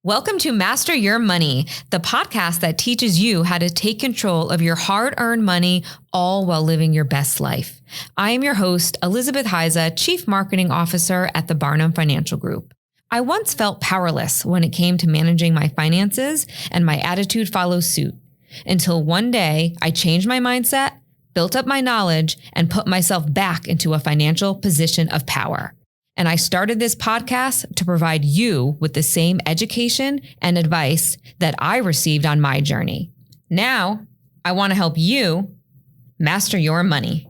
Welcome to Master Your Money, the podcast that teaches you how to take control of your hard-earned money, all while living your best life. I am your host, Elizabeth Heiza, Chief Marketing Officer at the Barnum Financial Group. I once felt powerless when it came to managing my finances, and my attitude follows suit. Until one day, I changed my mindset, built up my knowledge, and put myself back into a financial position of power. And I started this podcast to provide you with the same education and advice that I received on my journey. Now, I want to help you master your money.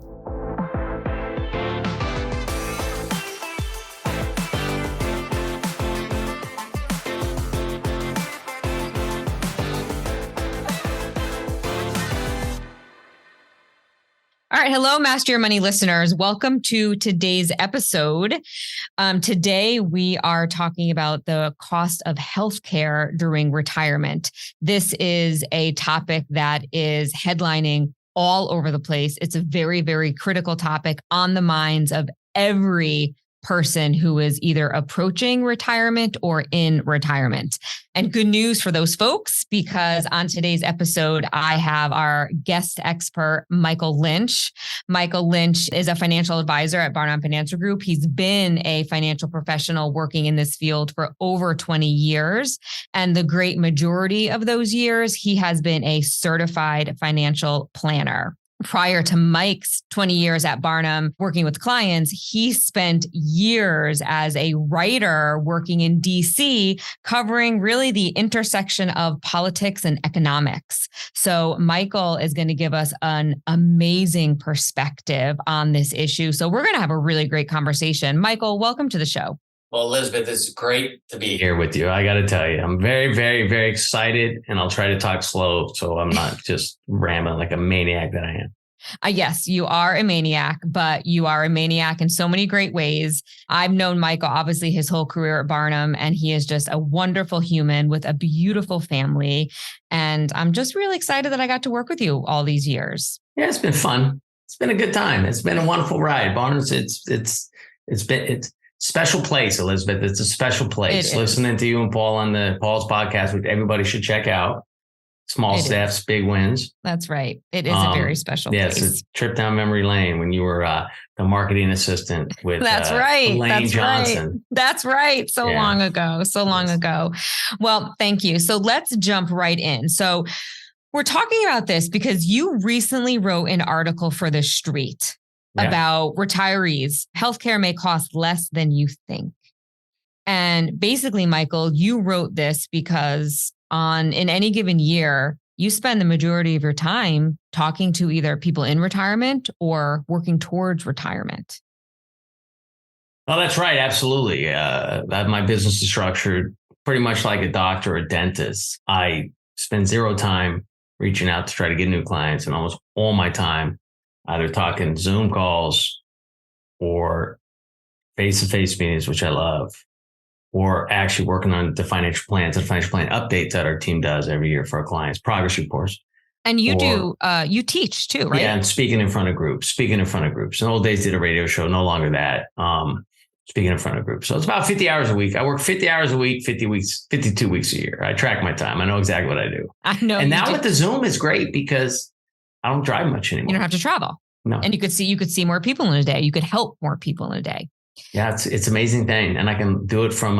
All right. Hello, Master Your Money listeners. Welcome to today's episode. Today, we are talking about the cost of healthcare during retirement. This is a topic that is headlining all over the place. It's a very, very critical topic on the minds of every person who is either approaching retirement or in retirement. And good news for those folks, because on today's episode, I have our guest expert, Michael Lynch. Michael Lynch is a financial advisor at Barnum Financial Group. He's been a financial professional working in this field for over 20 years. And the great majority of those years, he has been a certified financial planner. Prior to Mike's 20 years at Barnum working with clients, he spent years as a writer working in DC, covering really the intersection of politics and economics. So Michael is going to give us an amazing perspective on this issue. So we're going to have a really great conversation. Michael, welcome to the show. Well, Elizabeth, it's great to be here with you. I got to tell you, I'm very, very, very excited, and I'll try to talk slow so I'm not just rambling like a maniac that I am. Yes, you are a maniac, but you are a maniac in so many great ways. I've known Michael, obviously, his whole career at Barnum, and he is just a wonderful human with a beautiful family. And I'm just really excited that I got to work with you all these years. Yeah, it's been fun. It's been a good time. It's been a wonderful ride. Barnum's, it's special place, Elizabeth. It's a special place. Listening to you and Paul on Paul's podcast, which everybody should check out. Small staffs, big wins. That's right. It is a very special place. Yes, it's a trip down memory lane when you were the marketing assistant with Elaine Johnson. Right. That's right. So long ago. Well, thank you. So let's jump right in. So we're talking about this because you recently wrote an article for The Street about retirees. Healthcare may cost less than you think. And basically, Michael, you wrote this because in any given year, you spend the majority of your time talking to either people in retirement or working towards retirement. Oh, that's right. Absolutely. My business is structured pretty much like a doctor or a dentist. I spend zero time reaching out to try to get new clients, and almost all my time either talking Zoom calls or face-to-face meetings, which I love, or actually working on the financial plans and financial plan updates that our team does every year for our clients, progress reports. And you you teach too, right? Yeah, and speaking in front of groups. In the old days, did a radio show, no longer that. Speaking in front of groups. So it's about 50 hours a week. I work 50 hours a week, 52 weeks a year. I track my time. I know exactly what I do. I know. And now with the Zoom, it's great because I don't drive much anymore. You don't have to travel. No. And you could see more people in a day. You could help more people in a day. Yeah, it's an amazing thing. And I can do it from,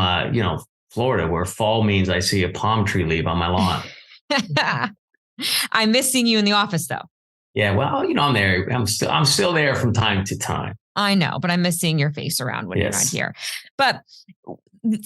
Florida, where fall means I see a palm tree leaf on my lawn. I'm missing you in the office, though. Yeah, well, I'm there. I'm still there from time to time. I know, but I miss seeing your face around when you're not here. But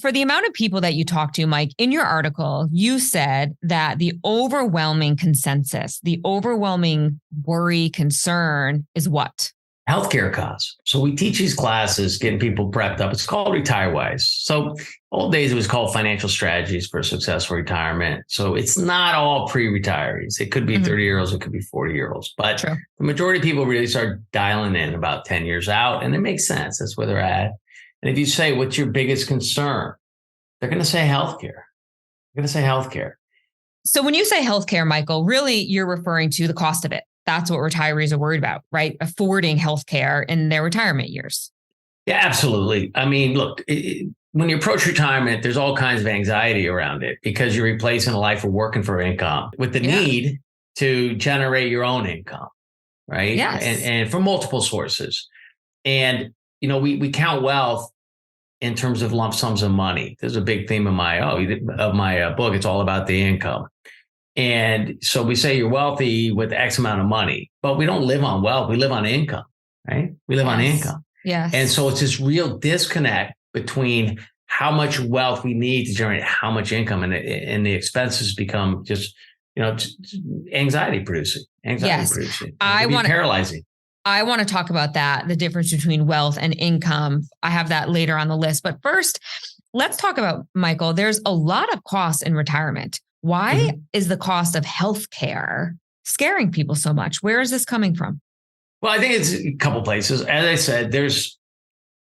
for the amount of people that you talk to, Mike, in your article, you said that the overwhelming consensus, the overwhelming worry, concern is what? Healthcare costs. So we teach these classes, getting people prepped up. It's called RetireWise. So old days, it was called Financial Strategies for Successful Retirement. So it's not all pre-retirees. It could be 30-year-olds. It could be 40-year-olds. But the majority of people really start dialing in about 10 years out. And it makes sense. That's where they're at. And if you say, what's your biggest concern? They're going to say healthcare. So when you say healthcare, Michael, really you're referring to the cost of it. That's what retirees are worried about, right? Affording healthcare in their retirement years. Yeah, absolutely. I mean, look, when you approach retirement, there's all kinds of anxiety around it because you're replacing a life of working for income with the need to generate your own income, right? Yes. And from multiple sources. And, we count wealth in terms of lump sums of money. There's a big theme of my book. It's all about the income. And so we say you're wealthy with X amount of money, but we don't live on wealth. We live on income, right? We live on income. Yes. And so it's this real disconnect between how much wealth we need to generate how much income, and the expenses become just, anxiety producing. Paralyzing. I want to talk about that, the difference between wealth and income. I have that later on the list. But first, let's talk about, Michael, there's a lot of costs in retirement. Why is the cost of healthcare scaring people so much? Where is this coming from? Well, I think it's a couple places. As I said, there's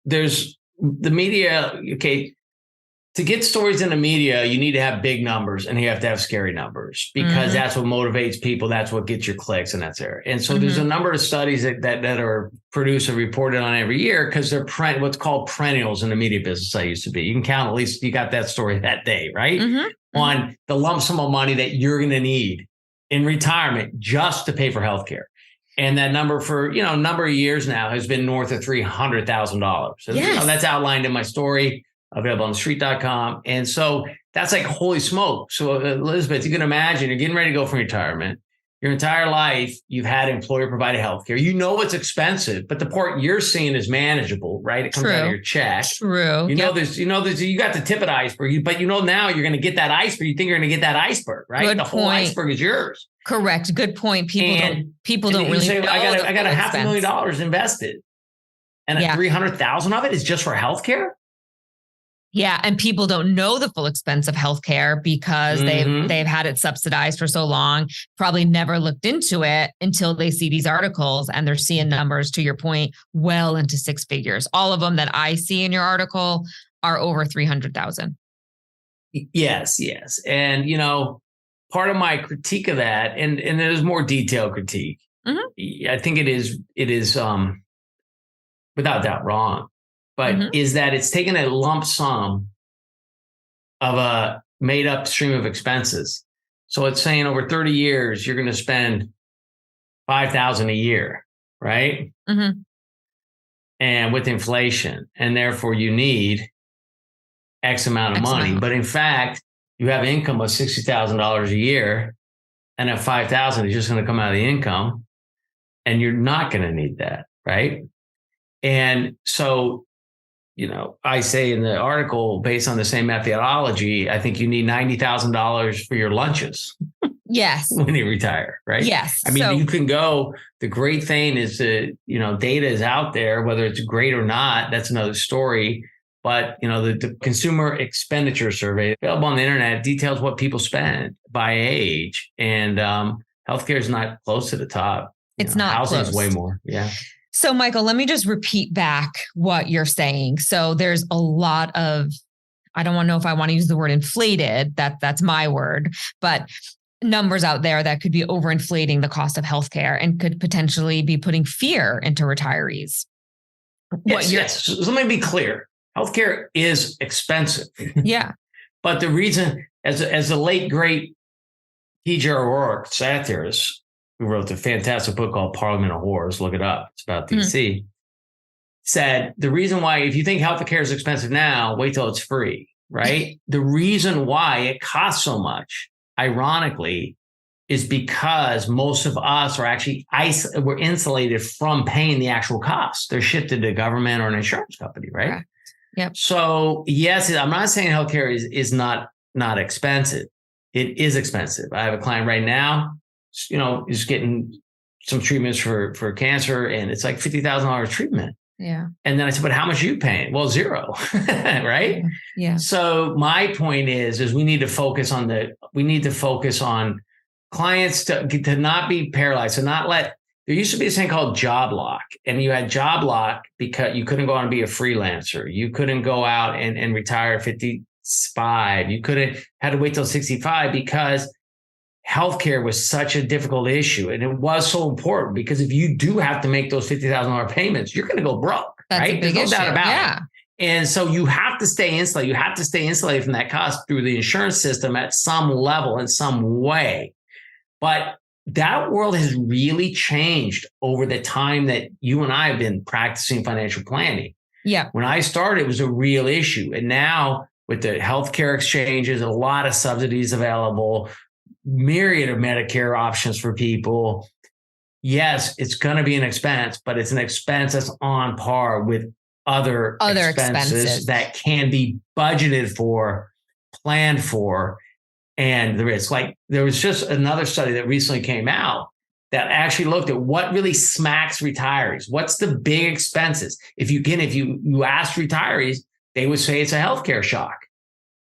the media. Okay, to get stories in the media, you need to have big numbers and you have to have scary numbers because that's what motivates people. That's what gets your clicks, and that's there. And so there's a number of studies that are produced and reported on every year because they're what's called perennials in the media business. I used to be. You can count, at least you got that story that day, right? On the lump sum of money that you're going to need in retirement just to pay for healthcare. And that number for, a number of years now has been north of $300,000. Yes. That's outlined in my story, available on thestreet.com. And so that's like, holy smoke. So Elizabeth, you can imagine you're getting ready to go from retirement. Your entire life, you've had employer provided healthcare. It's expensive, but the part you're seeing is manageable, right? It comes out of your check. True. You got the tip of the iceberg, but now you're going to get that iceberg. You think you're going to get that iceberg, right? Good whole iceberg is yours. Correct. Good point. People don't really say, know. I got $500,000 invested, and $300,000 of it is just for healthcare. Yeah. And people don't know the full expense of healthcare because they've had it subsidized for so long, probably never looked into it until they see these articles and they're seeing numbers, to your point, well into six figures. All of them that I see in your article are over 300,000. Yes. And, part of my critique of that, and there's more detailed critique. I think it is without doubt wrong. But is that it's taken a lump sum of a made up stream of expenses. So it's saying over 30 years, you're going to spend $5,000 a year, right? And with inflation, and therefore you need X amount of money. But in fact, you have income of $60,000 a year, and that $5,000 is just going to come out of the income, and you're not going to need that, right? And so, I say in the article, based on the same methodology, I think you need $90,000 for your lunches. Yes. When you retire, right? Yes. I mean, you can go, the great thing is that, data is out there, whether it's great or not, that's another story. But, the consumer expenditure survey available on the internet details what people spend by age, and healthcare is not close to the top. It's not housing close. is way more. Yeah. So, Michael, let me just repeat back what you're saying. So there's a lot of, I don't know if I want to use the word inflated, that's my word, but numbers out there that could be overinflating the cost of healthcare and could potentially be putting fear into retirees. Yes. So let me be clear. Healthcare is expensive. Yeah. But the reason, as the late, great T.J. O'Rourke, satirist, who wrote the fantastic book called Parliament of Whores, look it up, it's about DC, said the reason why, if you think healthcare is expensive now, wait till it's free, right? The reason why it costs so much, ironically, is because most of us are actually we're insulated from paying the actual costs. They're shifted to government or an insurance company, right? Correct. Yep. So yes, I'm not saying healthcare is not expensive. It is expensive. I have a client right now, is getting some treatments for cancer, and it's like $50,000 treatment. Yeah. And then I said, but how much are you paying? Well, zero, right? Yeah. So my point is we need to focus on clients to not be paralyzed, to not let. There used to be this thing called job lock, and you had job lock because you couldn't go out and be a freelancer. You couldn't go out and retire at 55. You had to wait till 65 because healthcare was such a difficult issue. And it was so important because if you do have to make those $50,000 payments, you're going to go broke, That's right? a big There's no issue. doubt about it. And so you have to stay insulated. You have to stay insulated from that cost through the insurance system at some level, in some way. But that world has really changed over the time that you and I have been practicing financial planning. Yeah. When I started, it was a real issue. And now with the healthcare exchanges, a lot of subsidies available, myriad of Medicare options for people. Yes, it's going to be an expense, but it's an expense that's on par with other expenses that can be budgeted for, planned for. And there was just another study that recently came out that actually looked at what really smacks retirees. What's the big expenses? If you ask retirees, they would say it's a healthcare shock.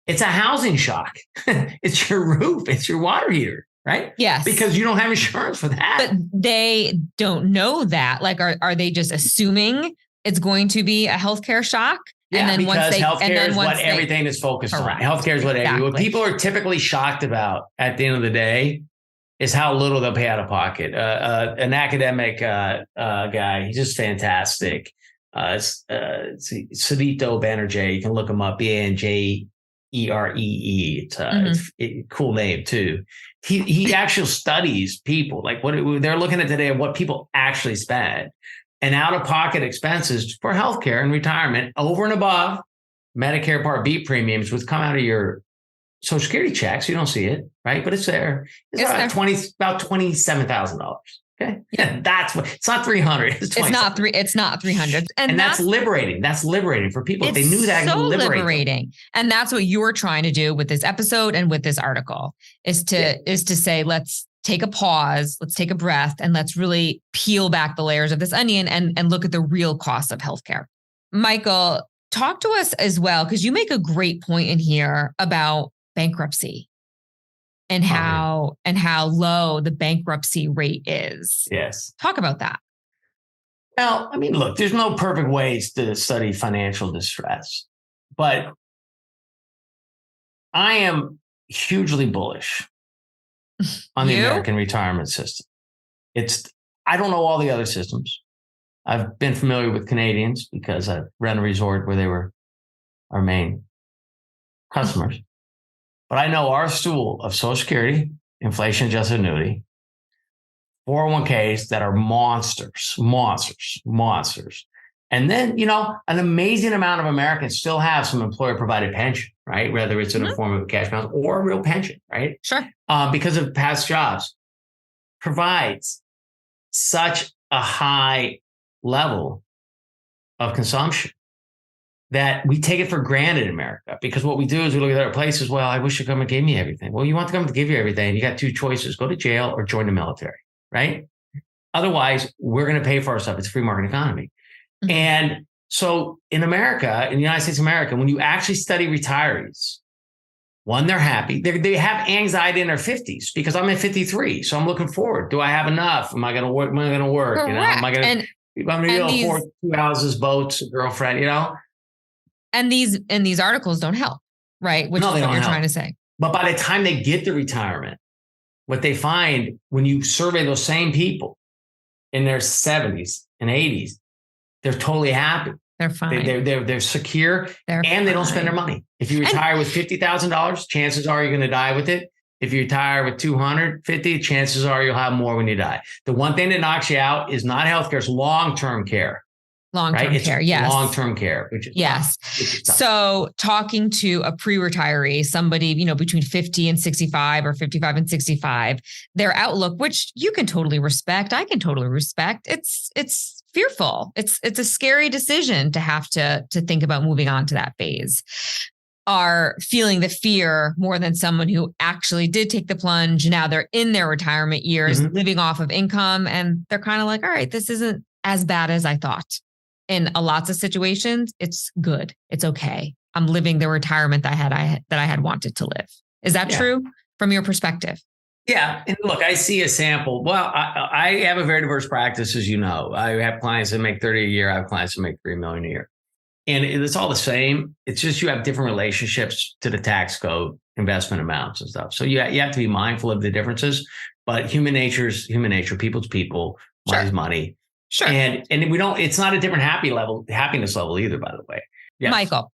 It's a housing shock. It's your roof. It's your water heater, right? Yes. Because you don't have insurance for that. But they don't know that. Like, are they just assuming it's going to be a healthcare shock? Yeah, and then because healthcare is what everything is focused on. Healthcare is what people are typically shocked about at the end of the day is how little they'll pay out of pocket. An academic guy, he's just fantastic. Sedito Banerjee, you can look him up, Banjeree. It's a cool name too. He actually studies people, like what they're looking at today of what people actually spend. And out-of-pocket expenses for healthcare and retirement over and above Medicare Part B premiums, which come out of your Social Security checks. You don't see it, right? But it's there. It's about $27,000. Okay, yeah, it's not 300. It's not 300, and that's liberating. That's liberating for people. If they knew that, so liberating. And that's what you're trying to do with this episode and with this article is to say, let's take a pause, let's take a breath, and let's really peel back the layers of this onion and look at the real cost of healthcare. Michael, talk to us as well, because you make a great point in here about bankruptcy and how low the bankruptcy rate is. Yes. Talk about that. Well, I mean, look, there's no perfect ways to study financial distress, but I am hugely bullish on the American retirement system. I don't know all the other systems. I've been familiar with Canadians because I ran a resort where they were our main customers. But I know our stool of Social Security, inflation-adjusted annuity, 401ks that are monsters. And then, an amazing amount of Americans still have some employer-provided pension, right? Whether it's in a form of a cash balance or a real pension, right? Sure. Because of past jobs, provides such a high level of consumption that we take it for granted in America. Because what we do is we look at other places. Well, I wish the government gave me everything. Well, you want the government to give you everything. You got two choices: go to jail or join the military, right? Otherwise, we're going to pay for our stuff. It's a free market economy. Mm-hmm. And so in America, in the United States of America, when you actually study retirees, one, they're happy. They have anxiety in their 50s because I'm at 53. So I'm looking forward. Do I have enough? Am I going to work? Am I going to work? Correct. Am I going to be able to afford 2 houses, boats, a girlfriend, And these articles don't help, right? Which is what you're trying to say. But by the time they get to retirement, what they find when you survey those same people in their 70s and 80s, they're totally happy. They're fine. They're secure, and they don't spend their money. If you retire with $50,000, chances are you're going to die with it. If you retire with $250,000, chances are you'll have more when you die. The one thing that knocks you out is not healthcare; it's long-term care. Long-term care, yes. Long-term care, which is yes. So talking to a pre-retiree, somebody, between 50 and 65 or 55 and 65, their outlook, which you can totally respect, I can totally respect. It's fearful. It's a scary decision to have to think about moving on to that phase. Are feeling the fear more than someone who actually did take the plunge. Now they're in their retirement years, living off of income, and they're kind of like, all right, this isn't as bad as I thought. In lots of situations, it's good. It's okay. I'm living the retirement that I had wanted to live. Is that true from your perspective? Yeah. And look, I see a sample. Well, I have a very diverse practice, as you know. I have clients that make 30 a year. I have clients that make $3 million a year. And it's all the same. It's just you have different relationships to the tax code, investment amounts and stuff. So you have to be mindful of the differences. But human nature is human nature. People's people. Money's money. Sure. And we don't. It's not a different happiness level either. By the way, Yes. Michael,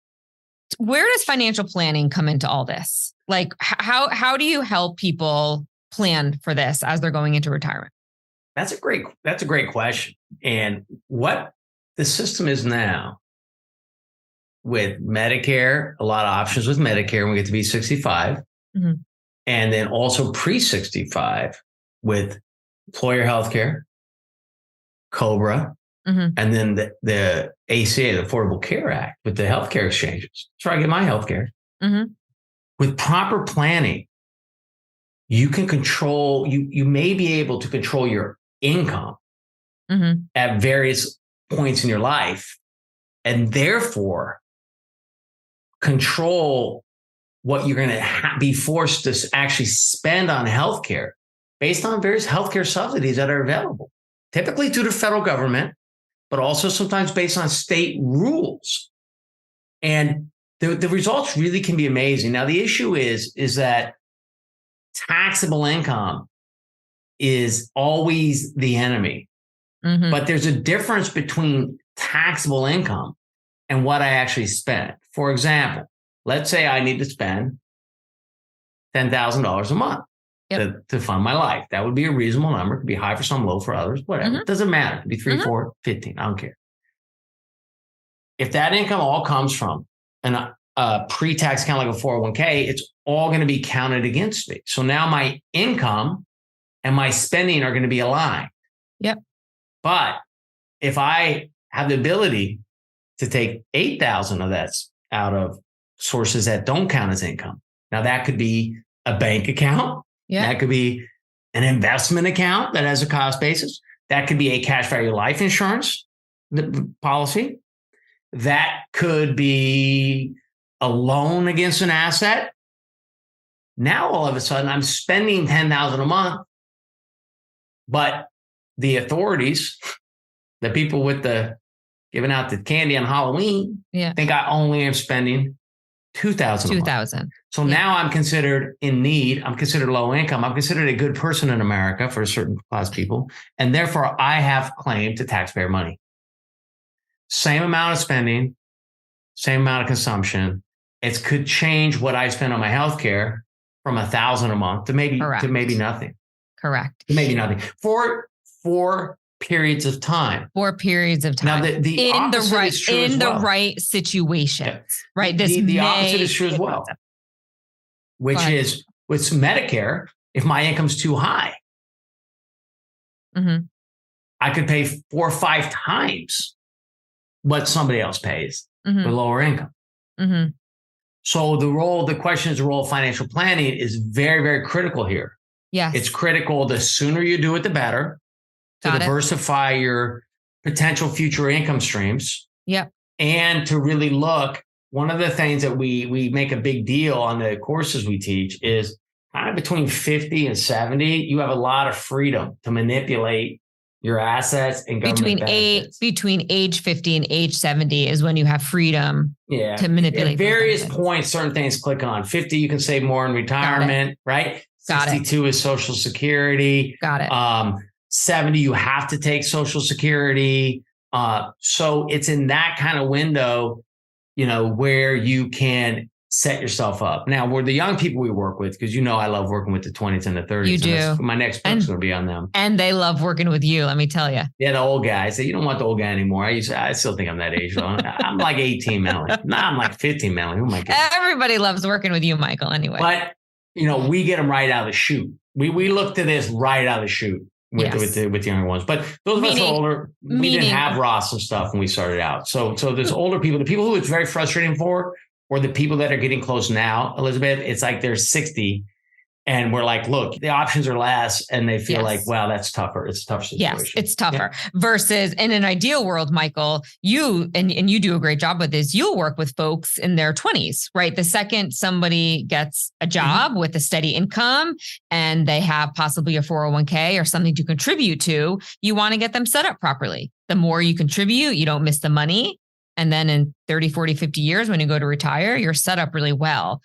where does financial planning come into all this? Like, how do you help people plan for this as they're going into retirement? That's a great question. And what the system is now with Medicare, a lot of options with Medicare when we get to be 65. Mm-hmm. And then also pre-65 with employer healthcare, COBRA, mm-hmm. and then the ACA, the Affordable Care Act, with the healthcare exchanges. That's where I get my healthcare. Mm-hmm. With proper planning, you can control, you may be able to control your income mm-hmm. at various points in your life, and therefore control what you're going to be forced to actually spend on healthcare based on various healthcare subsidies that are available, typically through the federal government, but also sometimes based on state rules. And the results really can be amazing. Now, the issue is that taxable income is always the enemy. Mm-hmm. But there's a difference between taxable income and what I actually spend. For example, let's say I need to spend $10,000 a month to fund my life. That would be a reasonable number. It could be high for some, low for others, whatever. Mm-hmm. It doesn't matter. It could be 3, mm-hmm. 4, 15. I don't care. If that income all comes from a pre-tax account like a 401k, it's all going to be counted against me. So now my income and my spending are going to be aligned. Yep. But if I have the ability to take 8,000 of that out of sources that don't count as income, now that could be a bank account. Yeah. That could be an investment account that has a cost basis. That could be a cash value life insurance policy. That could be a loan against an asset. Now, all of a sudden, I'm spending $10,000 a month, but the authorities, the people with the giving out the candy on Halloween, think I only am spending $2,000. So now I'm considered in need. I'm considered low income. I'm considered a good person in America for a certain class of people. And therefore, I have claim to taxpayer money. Same amount of spending, same amount of consumption. It could change what I spend on my healthcare from $1,000 a month to maybe nothing. Correct. To maybe nothing for 4 periods of time. 4 periods of time. Now the opposite is true as well. The right situation, right? The opposite is true as well, which is with Medicare. If my income's too high, mm-hmm. I could pay 4 or 5 times what somebody else pays mm-hmm. with lower income. Mm-hmm. So the role of financial planning is very, very critical here. Yes. It's critical. The sooner you do it, the better. To diversify your potential future income streams. Yep. And to really look, one of the things that we make a big deal on the courses we teach is kind of between 50 and 70, you have a lot of freedom to manipulate your assets and government benefits. Between age 50 and age 70 is when you have freedom to manipulate. At various points, certain things click on. 50, you can save more in retirement, right? 62 is Social Security. Got it. 70, you have to take Social Security. So it's in that kind of window, where you can set yourself up. Now, we're the young people we work with, because I love working with the 20s and the 30s. You do. My next book's going to be on them. And they love working with you, let me tell you. Yeah, the old guys. You don't want the old guy anymore. I still think I'm that age, though. I'm like 18 mentally. I'm like 15 mentally. Who am I kidding? Everybody loves working with you, Michael, anyway. But, we get them right out of the chute. We look to this right out of the chute. With the younger ones, but those of us who are older, we didn't have Roths and stuff when we started out. So there's older people, the people who it's very frustrating for, or the people that are getting close now, Elizabeth, it's like they're 60 and we're like, look, the options are less, and they feel like, wow, that's tougher. It's a tough situation. Yes, it's tougher. Versus in an ideal world, Michael, you do a great job with this. You'll work with folks in their 20s, right? The second somebody gets a job mm-hmm. with a steady income and they have possibly a 401k or something to contribute to, you want to get them set up properly. The more you contribute, you don't miss the money. And then in 30, 40, 50 years, when you go to retire, you're set up really well.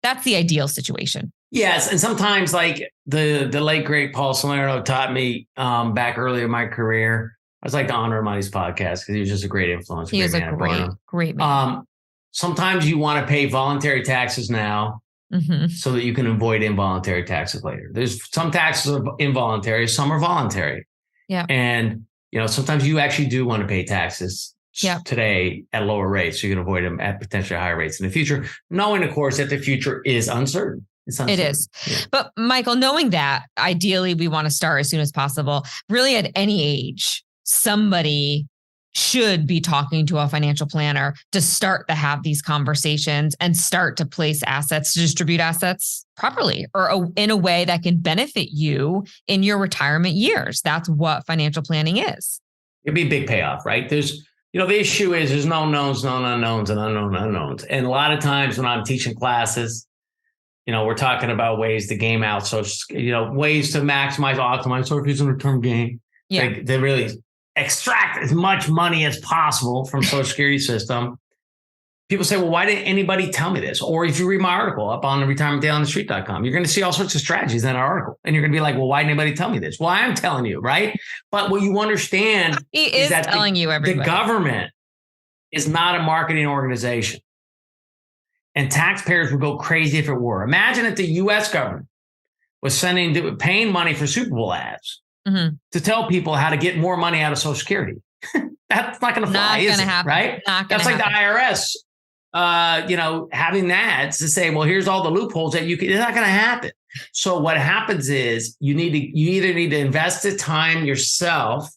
That's the ideal situation. Yes. And sometimes, like the late, great Paul Salerno taught me back early in my career. I was like to honor him on his podcast because he was just a great influence. He was a great man. sometimes you want to pay voluntary taxes now Mm-hmm. so that you can avoid involuntary taxes later. There's some taxes are involuntary, some are voluntary. Yeah. And, sometimes you actually do want to pay taxes today at lower rates, so you can avoid them at potentially higher rates in the future, knowing, of course, that the future is uncertain. It is. Yeah. But Michael, knowing that, ideally, we want to start as soon as possible. Really, at any age, somebody should be talking to a financial planner to start to have these conversations and start to place assets, to distribute assets properly or in a way that can benefit you in your retirement years. That's what financial planning is. It'd be a big payoff, right? The issue is there's known knowns, known unknowns, and unknown unknowns. And a lot of times when I'm teaching classes, we're talking about ways to game out. So, ways to maximize, optimize. So if it's a return game, they really extract as much money as possible from Social Security system. People say, well, why didn't anybody tell me this? Or if you read my article up on the retirementdayonthestreet.com, you're going to see all sorts of strategies in our article. And you're going to be like, well, why didn't anybody tell me this? Well, I am telling you, right? But what you understand is that the government is not a marketing organization. And taxpayers would go crazy if it were. Imagine if the U.S. government was paying money for Super Bowl ads to tell people how to get more money out of Social Security. That's not going to fly, is it? Right? That's like the IRS, having ads to say, well, here's all the loopholes that you can. It's not going to happen. So what happens is you either need to invest the time yourself.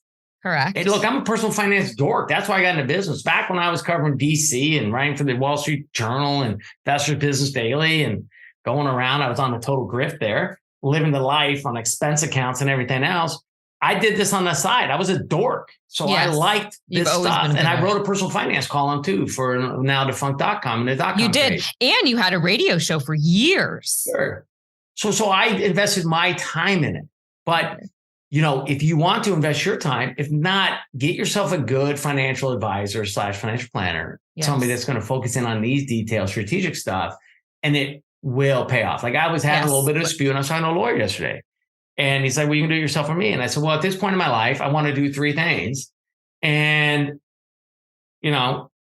Correct. And look, I'm a personal finance dork. That's why I got into business. Back when I was covering DC and writing for the Wall Street Journal and Investor's Business Daily and going around, I was on the total grift there, living the life on expense accounts and everything else. I did this on the side. I was a dork. So I liked this stuff. And I wrote a personal finance column too for now defunct.com and the .com. You did. Page. And you had a radio show for years. Sure. So I invested my time in it. But if you want to invest your time, if not, get yourself a good financial advisor / financial planner, somebody that's going to focus in on these details, strategic stuff, and it will pay off. Like I was having a little bit of a spew and I was talking to a lawyer yesterday. And he's like, well, you can do it yourself or me. And I said, well, at this point in my life, I want to do three things. And,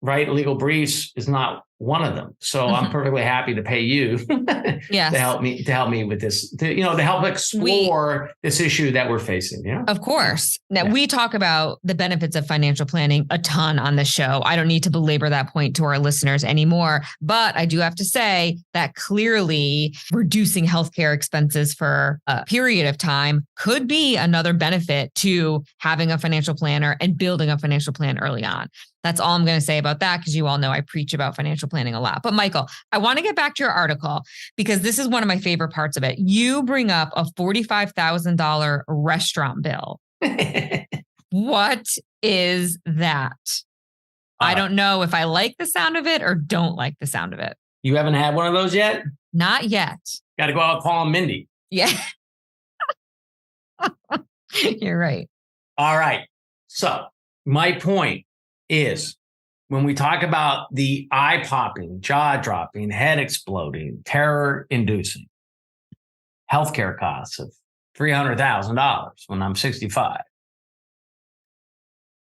legal briefs is not one of them. So I'm perfectly happy to pay you to help me with this, to help explore this issue that we're facing. Of course. Now we talk about the benefits of financial planning a ton on the show. I don't need to belabor that point to our listeners anymore, but I do have to say that clearly reducing healthcare expenses for a period of time could be another benefit to having a financial planner and building a financial plan early on. That's all I'm going to say about that, because you all know I preach about financial planning a lot. But Michael, I want to get back to your article because this is one of my favorite parts of it. You bring up a $45,000 restaurant bill. What is that? I don't know if I like the sound of it or don't like the sound of it. You haven't had one of those yet? Not yet. Got to go out and call Mindy. Yeah. You're right. All right. So my point is when we talk about the eye-popping, jaw-dropping, head-exploding, terror-inducing healthcare costs of $300,000 when I'm 65,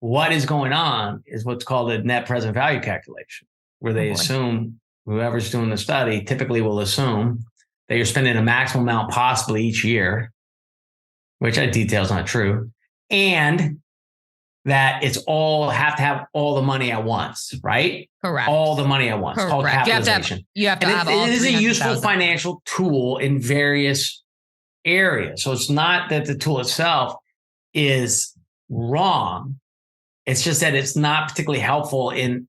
what is going on is what's called a net present value calculation, where they assume whoever's doing the study typically will assume that you're spending a maximum amount possibly each year, which that detail is not true, and that it's all have to have all the money at once, right? Correct. All the money at once. Correct. Called capitalization. You have to have all. It is a useful financial tool in various areas. So it's not that the tool itself is wrong. It's just that it's not particularly helpful in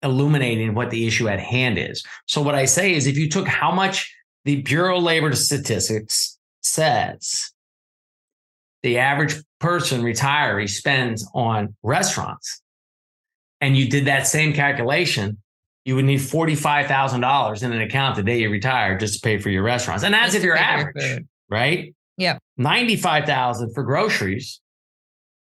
illuminating what the issue at hand is. So what I say is if you took how much the Bureau of Labor Statistics says the average person, retiree, spends on restaurants, and you did that same calculation, you would need $45,000 in an account the day you retire just to pay for your restaurants. And that's if you're average, right? Yeah. $95,000 for groceries.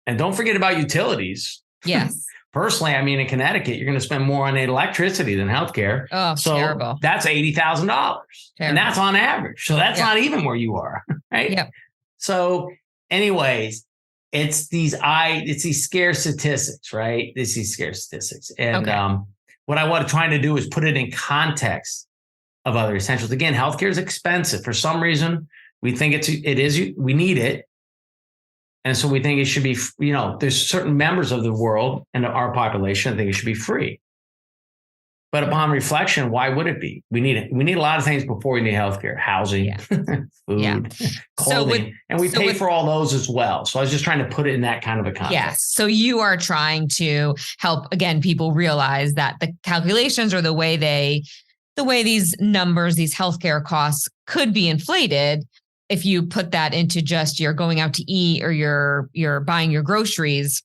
And don't forget about utilities. Yes. Personally, I mean, in Connecticut, you're going to spend more on electricity than healthcare. Oh, so terrible. That's $80,000. And that's on average. So that's not even where you are, right? Yep. So anyways, it's these scare statistics, right? It's these scare statistics. And what I was trying to do is put it in context of other essentials. Again, healthcare is expensive. For some reason, we think we need it. And so we think it should be, there's certain members of the world and our population, I think it should be free. But upon reflection, why would it be? We need it. We need a lot of things before we need healthcare: housing, food, clothing, and we pay for all those as well. So I was just trying to put it in that kind of a context. Yes. So you are trying to help, again, people realize that the calculations or the way these numbers, these healthcare costs could be inflated if you put that into just you're going out to eat or you're buying your groceries.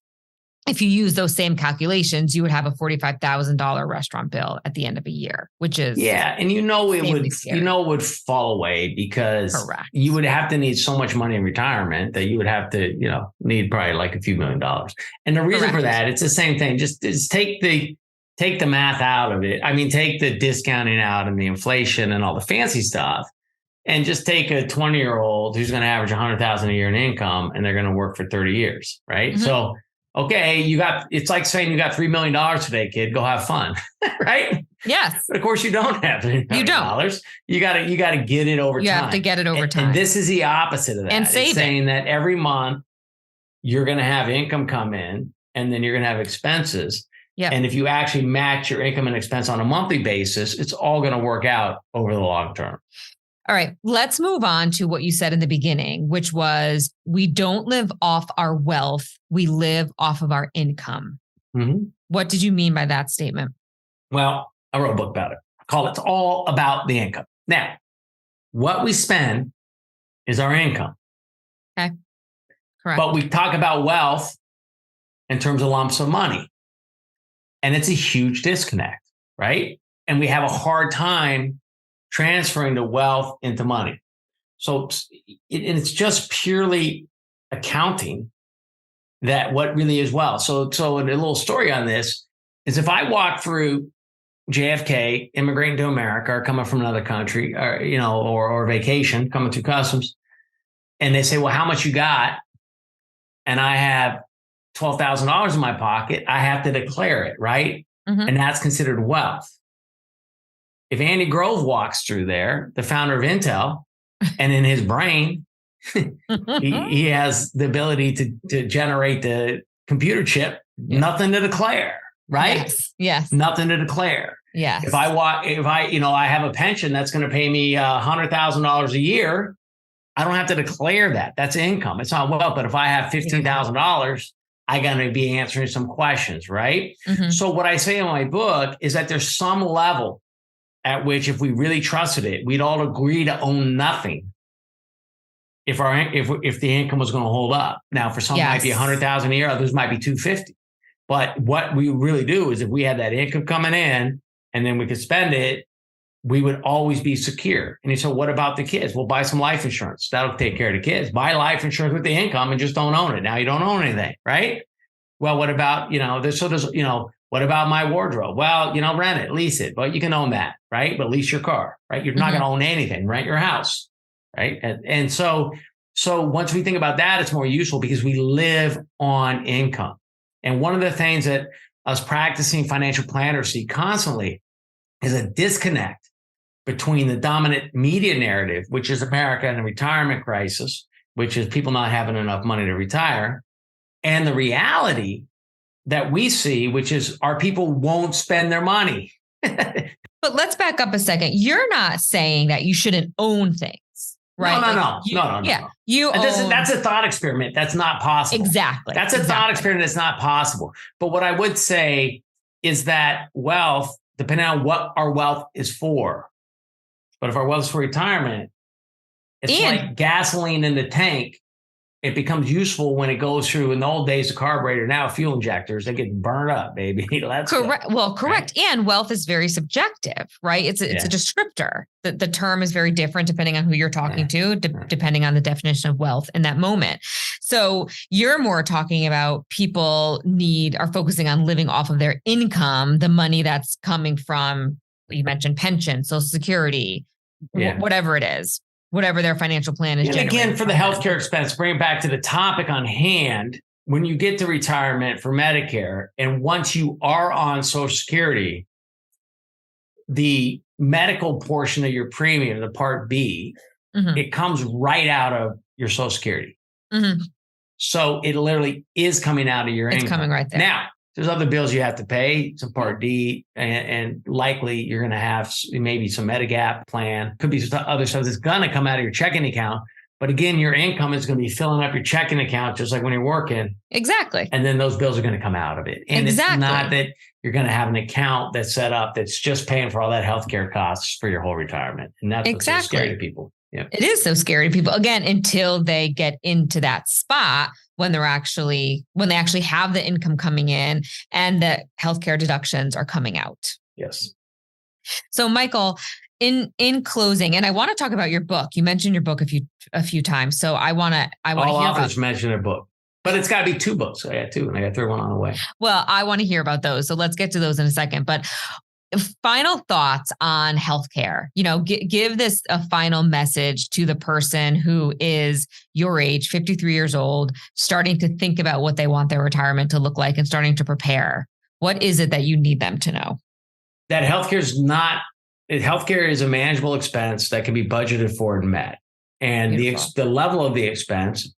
If you use those same calculations, you would have a $45,000 restaurant bill at the end of a year, which is and it would fall away because you would have to need so much money in retirement that you would have to, need probably like a few $1 million. And the reason for that, it's the same thing. Just take the math out of it. I mean, take the discounting out and the inflation and all the fancy stuff, and just take a 20-year-old who's going to average $100,000 a year in income, and they're going to work for 30 years, right? Mm-hmm. So. Okay, it's like saying you got $3 million today, kid. Go have fun, right? Yes. But of course, you don't have $3 million. You don't. You got to get it over time. You have to get it over time. And this is the opposite of that. And save it's saying that every month you're going to have income come in, and then you're going to have expenses. Yeah. And if you actually match your income and expense on a monthly basis, it's all going to work out over the long term. All right, let's move on to what you said in the beginning, which was we don't live off our wealth. We live off of our income. Mm-hmm. What did you mean by that statement? Well, I wrote a book about it. I call it It's All About the Income. Now, what we spend is our income. Okay, correct. But we talk about wealth in terms of lumps of money. And it's a huge disconnect, right? And we have a hard time transferring the wealth into money. So it's just purely accounting that what really is wealth. So a little story on this is if I walk through JFK, immigrating to America or coming from another country, or vacation, coming through customs, and they say, well, how much you got? And I have $12,000 in my pocket, I have to declare it, right? Mm-hmm. And that's considered wealth. If Andy Grove walks through there, the founder of Intel, and in his brain, he has the ability to generate the computer chip, nothing to declare, right? Yes. Nothing to declare. Yes. If I have a pension that's going to pay me $100,000 a year, I don't have to declare that. That's income. It's not wealth. But if I have $15,000, I got to be answering some questions, right? Mm-hmm. So what I say in my book is that there's some level at which, if we really trusted it, we'd all agree to own nothing if the income was going to hold up. Now, for some, it might be $100,000 a year, others might be $250,000. But what we really do is, if we had that income coming in and then we could spend it, we would always be secure. And you say, what about the kids? Well, buy some life insurance. That'll take care of the kids. Buy life insurance with the income and just don't own it. Now you don't own anything, right? Well, what about, what about my wardrobe? Well, rent it, lease it, but you can own that, right? But lease your car, right? You're not going to own anything, rent your house, right? And so once we think about that, it's more useful because we live on income. And one of the things that us practicing financial planners see constantly is a disconnect between the dominant media narrative, which is America and the retirement crisis, which is people not having enough money to retire, and the reality that we see, which is our people won't spend their money. But let's back up a second. You're not saying that you shouldn't own things, right? No. Yeah, that's a thought experiment. That's not possible. Exactly. That's a thought experiment that's not possible. But what I would say is that wealth, depending on what our wealth is for, but if our wealth is for retirement, it's like gasoline in the tank. It becomes useful when it goes through, in the old days, the carburetor, now fuel injectors, they get burned up, baby. Let's correct. Go. Well, correct. Right? And wealth is very subjective, right? It's a descriptor. The term is very different depending on who you're talking to, depending on the definition of wealth in that moment. So you're more talking about people are focusing on living off of their income, the money that's coming from, you mentioned pension, Social Security, whatever it is. Whatever their financial plan is. And again, for the healthcare expense, bring it back to the topic on hand. When you get to retirement for Medicare, and once you are on Social Security, the medical portion of your premium, the Part B, it comes right out of your Social Security. So it literally is coming out of your income. It's coming right there. Now, there's other bills you have to pay, some Part D, and likely you're going to have maybe some Medigap plan. Could be some other stuff that's going to come out of your checking account. But again, your income is going to be filling up your checking account just like when you're working. Exactly. And then those bills are going to come out of it. And it's not that you're going to have an account that's set up that's just paying for all that healthcare costs for your whole retirement. And that's what's so scary to people. Yeah. It is so scary to people, again, until they get into that spot when they actually have the income coming in and the healthcare deductions are coming out. Yes. So Michael, in closing, and I want to talk about your book. You mentioned your book a few times. So I want to hear all authors mention a book, but it's got to be 2 books. I got 2 and I got 3rd one on the way. Well, I want to hear about those. So let's get to those in a second. But final thoughts on healthcare. Give this a final message to the person who is your age, 53 years old, starting to think about what they want their retirement to look like and starting to prepare. What is it that you need them to know? That healthcare is a manageable expense that can be budgeted for and met. And the level of the expense,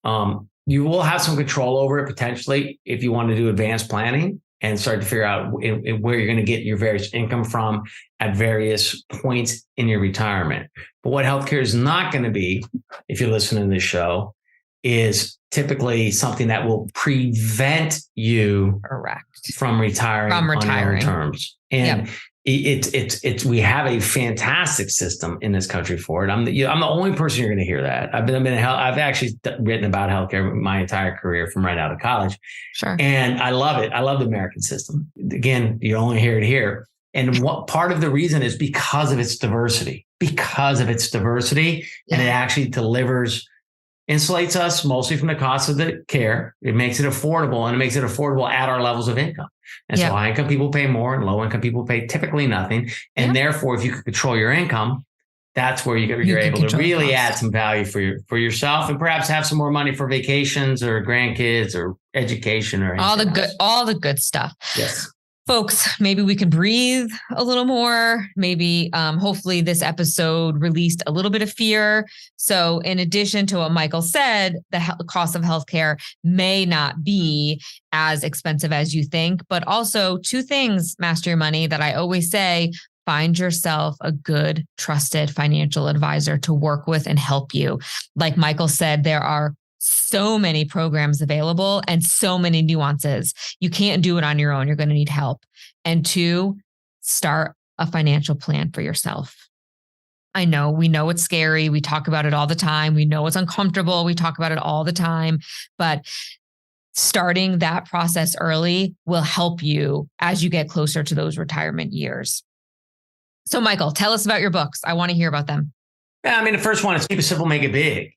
you will have some control over it potentially if you want to do advanced planning and start to figure out where you're going to get your various income from at various points in your retirement. But what healthcare is not going to be, if you're listening to this show, is typically something that will prevent you from retiring on your own terms. And we have a fantastic system in this country for it. I'm the only person you're going to hear that. I've actually written about healthcare my entire career from right out of college. Sure. And I love it. I love the American system. Again, you only hear it here. And what part of the reason is because of its diversity, and it actually insulates us mostly from the cost of the care. It makes it affordable, and it makes it affordable at our levels of income. And so high income people pay more and low income people pay typically nothing. And therefore, if you can control your income, that's where you're able to really add some value for yourself and perhaps have some more money for vacations or grandkids or education or all the good stuff. Yes. Folks, maybe we can breathe a little more. Maybe, hopefully this episode released a little bit of fear. So in addition to what Michael said, the cost of healthcare may not be as expensive as you think, but also 2 things, Master Your Money, that I always say: find yourself a good, trusted financial advisor to work with and help you. Like Michael said, there are so many programs available and so many nuances. You can't do it on your own. You're going to need help. And 2, start a financial plan for yourself. We know it's scary. We talk about it all the time. We know it's uncomfortable. We talk about it all the time, but starting that process early will help you as you get closer to those retirement years. So Michael, tell us about your books. I want to hear about them. Yeah, the first one is Keep It Simple, Make It Big.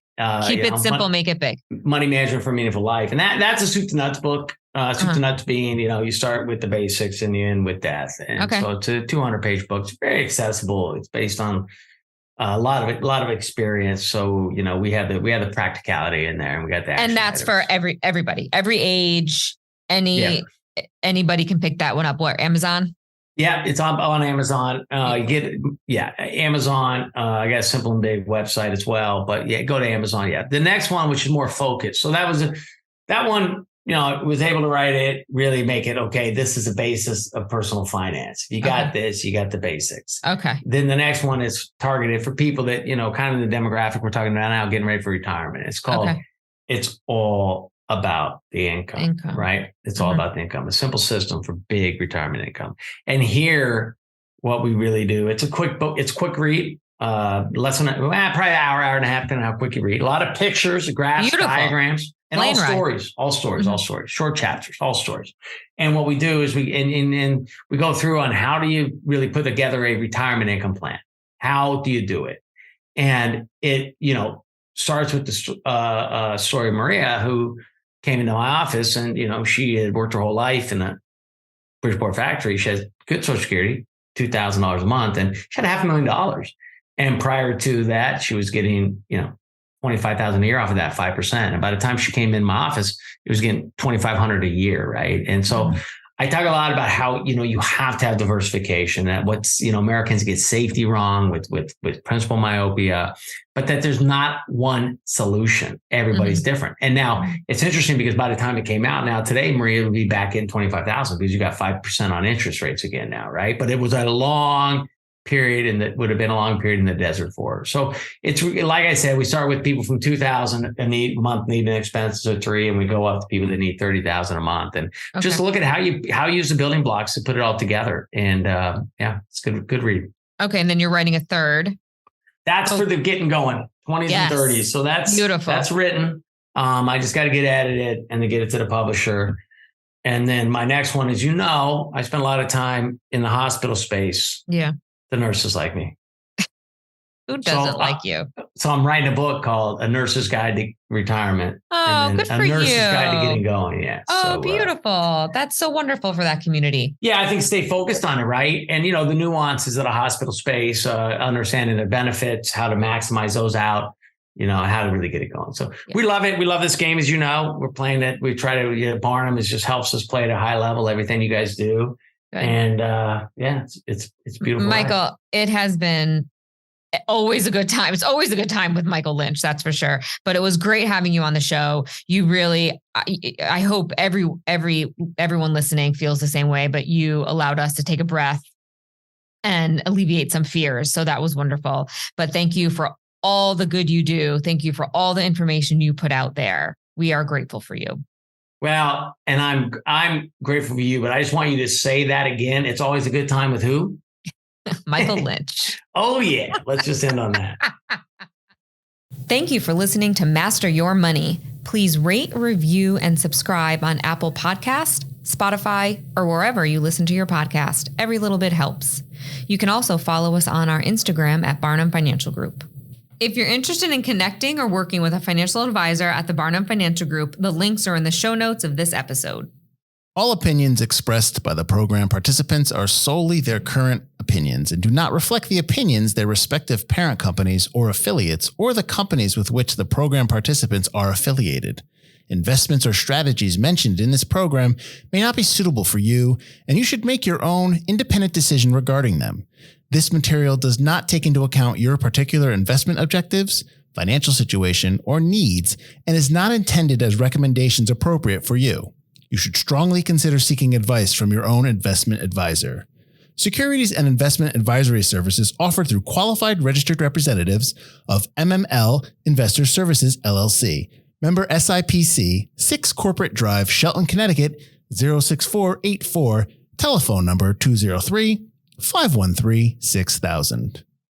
Keep it simple, make it big. Money Management for a Meaningful Life. And that's a soup to nuts book. Soup to nuts being, you start with the basics and you end with death. And so it's a 200-page book. It's very accessible. It's based on a lot of experience. So, we have the practicality in there, and we got that. And that's for everybody, every age, anybody can pick that one up. What, Amazon? Yeah, it's on Amazon. You get Amazon. I got a Simple and Big website as well, but go to Amazon. Yeah, the next one, which is more focused. So that one. Was able to write it, really make it okay. This is a basis of personal finance. If you got this, you got the basics. Okay. Then the next one is targeted for people that kind of the demographic we're talking about now, getting ready for retirement. It's called. It's all about the income. Right? It's all about the income. A simple system for big retirement income. And here, what we really do, it's a quick book. It's quick read. Less than probably an hour and a half, depending on how quick you read. A lot of pictures, graphs, diagrams, and all stories, short chapters, all stories. And what we do is we go through on how do you really put together a retirement income plan? How do you do it? And it, starts with the story of Maria, who came into my office, and she had worked her whole life in a Bridgeport factory. She has good Social Security, $2,000 a month, and she had $500,000. And prior to that, she was getting, $25,000 a year off of that, 5%. And by the time she came in my office, it was getting $2,500 a year, right? And so I talk a lot about how, you have to have diversification, that Americans get safety wrong with principal myopia, but that there's not one solution. Everybody's different. And now it's interesting because by the time it came out, now today, Maria would be back in 25,000 because you got 5% on interest rates again now, right? But it was a long period, and that would have been a long period in the desert for her. So it's like I said, we start with people from 2,000 a month needing expenses of 3, and we go up to people that need 30,000 a month, and just look at how you use the building blocks to put it all together. And it's good read. Okay, and then you're writing a third. That's for the getting going, 20s and 30s. So that's beautiful. That's written. I just got to get edited and to get it to the publisher. And then my next one is, I spent a lot of time in the hospital space. Yeah. The nurses like me. Who doesn't like you? So I'm writing a book called A Nurse's Guide to Retirement. Oh, good for you. A Nurse's Guide to Getting Going. Yeah. Oh, so, beautiful. That's so wonderful for that community. Yeah, I think stay focused on it, right? And, the nuances of the hospital space, understanding the benefits, how to maximize those out, how to really get it going. So we love it. We love this game, as you know. We're playing it. We try to, Barnum just helps us play at a high level, everything you guys do. Good. And it's beautiful. Michael, it has been always a good time. It's always a good time with Michael Lynch, that's for sure. But it was great having you on the show. You really, I hope everyone listening feels the same way, but you allowed us to take a breath and alleviate some fears. So that was wonderful. But thank you for all the good you do. Thank you for all the information you put out there. We are grateful for you. Well, and I'm grateful for you, but I just want you to say that again. It's always a good time with who? Michael Lynch. Oh, yeah. Let's just end on that. Thank you for listening to Master Your Money. Please rate, review, and subscribe on Apple Podcast, Spotify, or wherever you listen to your podcast. Every little bit helps. You can also follow us on our Instagram at Barnum Financial Group. If you're interested in connecting or working with a financial advisor at the Barnum Financial Group, the links are in the show notes of this episode. All opinions expressed by the program participants are solely their current opinions and do not reflect the opinions their respective parent companies or affiliates or the companies with which the program participants are affiliated. Investments or strategies mentioned in this program may not be suitable for you, and you should make your own independent decision regarding them. This material does not take into account your particular investment objectives, financial situation, or needs, and is not intended as recommendations appropriate for you. You should strongly consider seeking advice from your own investment advisor. Securities and investment advisory services offered through qualified registered representatives of MML Investor Services, LLC. Member SIPC, 6 Corporate Drive, Shelton, Connecticut, 06484, telephone number 203-513-6000.